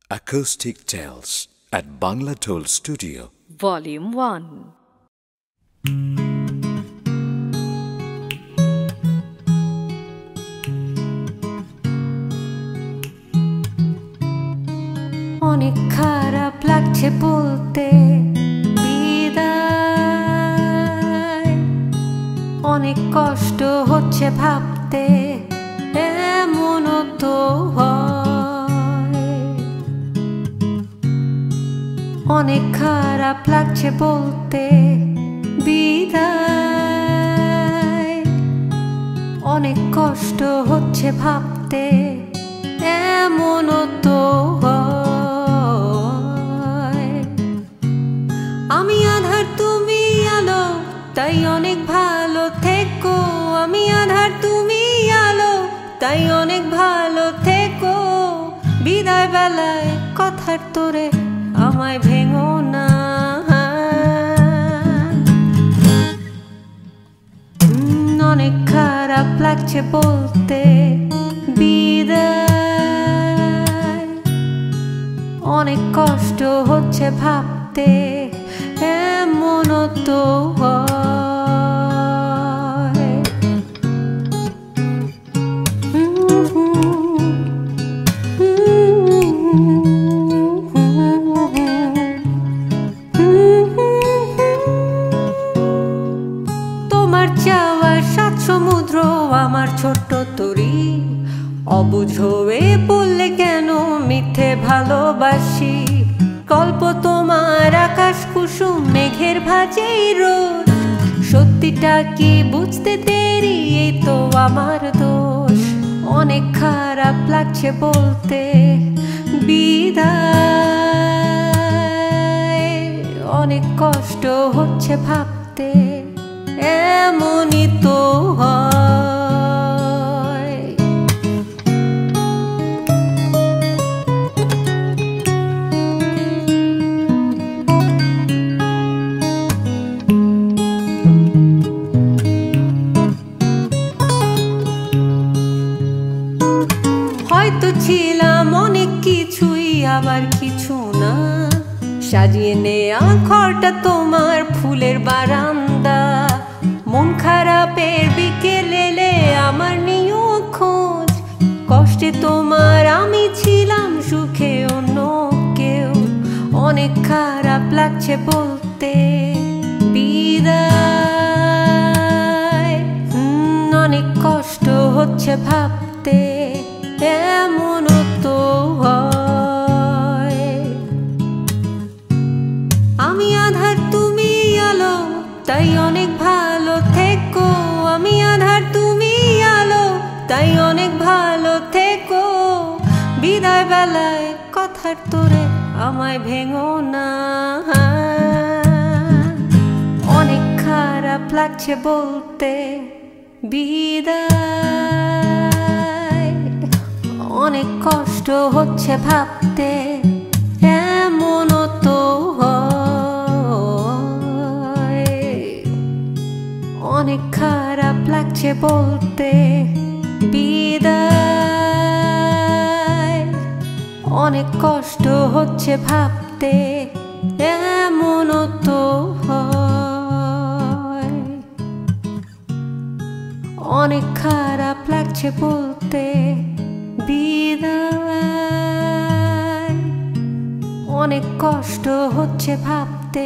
Acoustic Tales at Bangla Toll Studio, Volume 1. অনেক খারাপ লাগছে বলতে বিদায়, অনেক কষ্ট হচ্ছে ভাবতে এমনও তো হয়। অনেক খারাপ লাগছে বলতে বিদায়, অনেক কষ্ট হচ্ছে ভাবতে এমনও তো হয়। আমি আধার তুমি আলো, তাই অনেক ভালো থেকো। আমি আধার তুমি আলো, তাই অনেক ভালো থেকো। বিদায় বেলায় কথার তোরে আমায় ভেঙো না। অনেক খারাপ লাগছে বলতে বিদায়, অনেক কষ্ট হচ্ছে ভাবতে এমনও তো হয়। তোমার চাওয়ার সাত সমুদ্র আমার ছোট্ট তরী, অবুঝ হয়ে বললে কেন মিথ্যে ভালোবাসি। গল্প তোমার আকাশ কুসুম মেঘের ভাজে রোদ, সত্যিটা কি বুঝতে দেরি, এই তো আমার দোষ। অনেক খারাপ লাগছে বলতে বিদায়, অনেক কষ্ট হচ্ছে ভাবতে এমনই তো হয়। হয়তো ছিলাম অনেক কিছুই, আবার কিছু না। সাজিয়ে নেয়া ঘরটা তোমার ফুলের বারান্দা, মন খারাপের বিকেল এলে আমার নিও খোঁজ। কষ্টে তোমার আমি ছিলাম, সুখে অন্য কেউ। অনেক খারাপ লাগছে বলতে বিদায়, অনেক কষ্ট হচ্ছে ভাবতে এমনও তো হয়। আমি আধার তুমি আলো, তাই অনেক ভালো থেকো। আমি আধার তুমি আলো, তাই অনেক ভালো থেকো। বিদায় বেলায় কথার তোরে আমায় ভেঙো না। অনেক খারাপ লাগছে বলতে বিদায়, অনেক কষ্ট হচ্ছে ভাবতে এমনও তো হয়। অনেক খারাপ লাগছে বলতে বিদায়, অনেক কষ্ট হচ্ছে ভাবতে এমনও তো হয়। অনেক খারাপ লাগছে বলতে বিদায়, অনেক কষ্ট হচ্ছে ভাবতে